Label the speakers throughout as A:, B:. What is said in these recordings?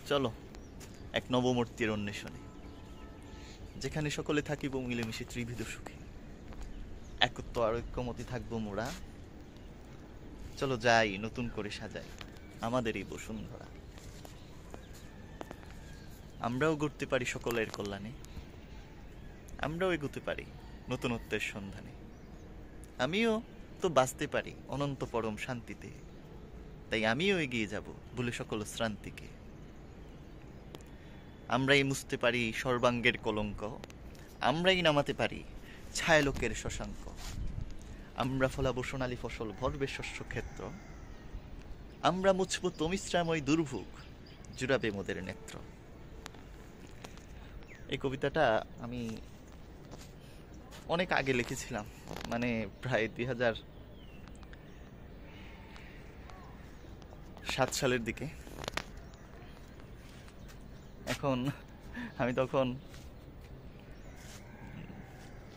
A: চলো এক নবমূর্তির অন্বেষণে, যেখানে সকলে থাকিব মিলেমিশে ত্রিবিধ সুখে, একত্ব আর ঐক্যমতি থাকবো মোরা। চলো যাই নতুন করে সাজাই আমাদের এই বসুন্ধরা। আমরাও গড়তে পারি সকলের কল্যাণে, আমরাও এগোতে পারি নতুনত্বের সন্ধানে। আমিও তো বাঁচতে পারি অনন্ত পরম শান্তিতে, তাই আমিও এগিয়ে যাব ভুলে সকল শ্রান্তিকে। আমরাই মুছতে পারি সর্বাঙ্গের কলঙ্ক, আমরাই নামাতে পারি ছায়ালোকের শশাঙ্ক। আমরা ফলাবো সোনালী ফসল ভরবে শস্য ক্ষেত্র, আমরা মুছব তমিশ্রাময় দুর্ভোগ, জুড়াবে মোদের নেত্র। এই কবিতাটা আমি অনেক আগে লিখেছিলাম, মানে প্রায় 2007 সালের দিকে। এখন আমি তখন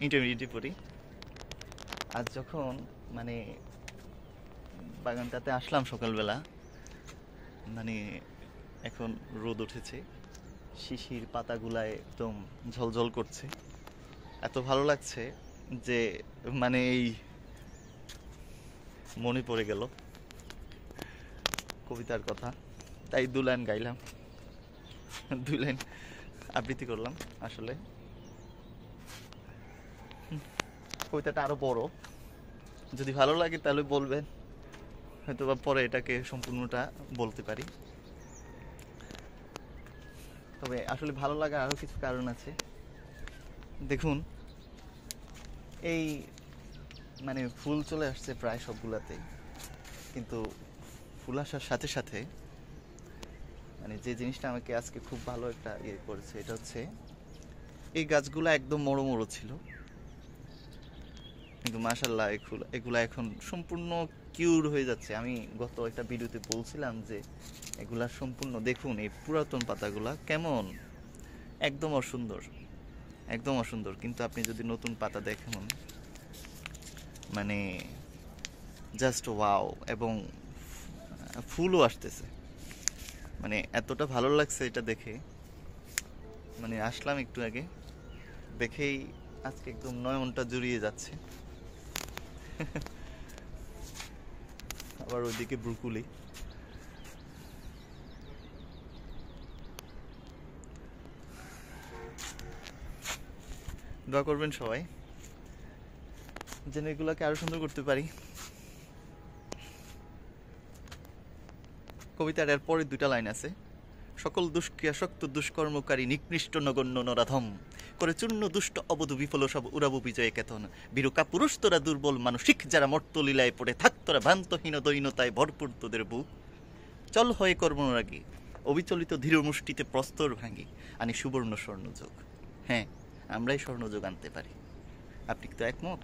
A: ইন্টারমিডিয়েটে পড়ি। আজ যখন মানে বাগানটাতে আসলাম সকালবেলা, মানে এখন রোদ উঠেছে, শিশির পাতাগুলায় একদম ঝলঝল করছে, এত ভালো লাগছে যে মানে এই মনে পড়ে গেল কবিতার কথা। তাই 2 লাইন গাইলাম, 2 লাইন আবৃত্তি করলাম। আসলে কবিতাটা আরো বড়, যদি ভালো লাগে তাহলে বলবেন, হয়তো বা পরে এটাকে সম্পূর্ণটা বলতে পারি। তবে আসলে ভালো লাগার আরো কিছু কারণ আছে। দেখুন, এই মানে ফুল চলে আসছে প্রায় সবগুলাতেই, কিন্তু ফুল আসার সাথে সাথে মানে যে জিনিসটা আমাকে আজকে খুব ভালো একটা ইয়ে করেছে, এটা হচ্ছে এই গাছগুলো একদম মরো মরো ছিল, কিন্তু মাশাল্লাহ এগুলা এখন সম্পূর্ণ কিউর হয়ে যাচ্ছে। আমি গত একটা ভিডিওতে বলছিলাম যে এগুলা সম্পূর্ণ, দেখুন এই পুরাতন পাতাগুলা কেমন একদম অসুন্দর, একদম অসুন্দর, কিন্তু আপনি যদি নতুন পাতা দেখেন মানে জাস্ট ওয়াও। এবং ফুলও আসতেছে, মানে এতটা ভালো লাগছে এটা দেখে। মানে আসলাম একটু আগে, দেখেই আজকে একদম নয়নটা জুড়িয়ে যাচ্ছে। আবার ওইদিকে ব্রুকুলি। দোয়া করবেন সবাই যেন এগুলোকে আরো সুন্দর করতে পারি। কবিতার এর পরে 2টা লাইন আছে। সকল দুষ্ক্রিয়াসক্ত দুষ্কর্মকারী নিকৃষ্ট নগণ্য নরাধম করে চূর্ণ দুষ্ট অবধ বিফল সব উড়াবু বিজয় কেতন। বীরকা পুরুষ তোরা দুর্বল মানসিক যারা মর্ত লীলায় পড়ে থাক তোরা ভ্রান্তহীন দৈনতায় ভরপুর তোদের বুক। চল হয়ে কর্মরাগী অবিচলিত ধীর মুষ্টিতে প্রস্তর ভাঙি আনি সুবর্ণ স্বর্ণযোগ। হ্যাঁ, আমরাই স্বর্ণযোগ আনতে পারি। আপনি কি তো একমত?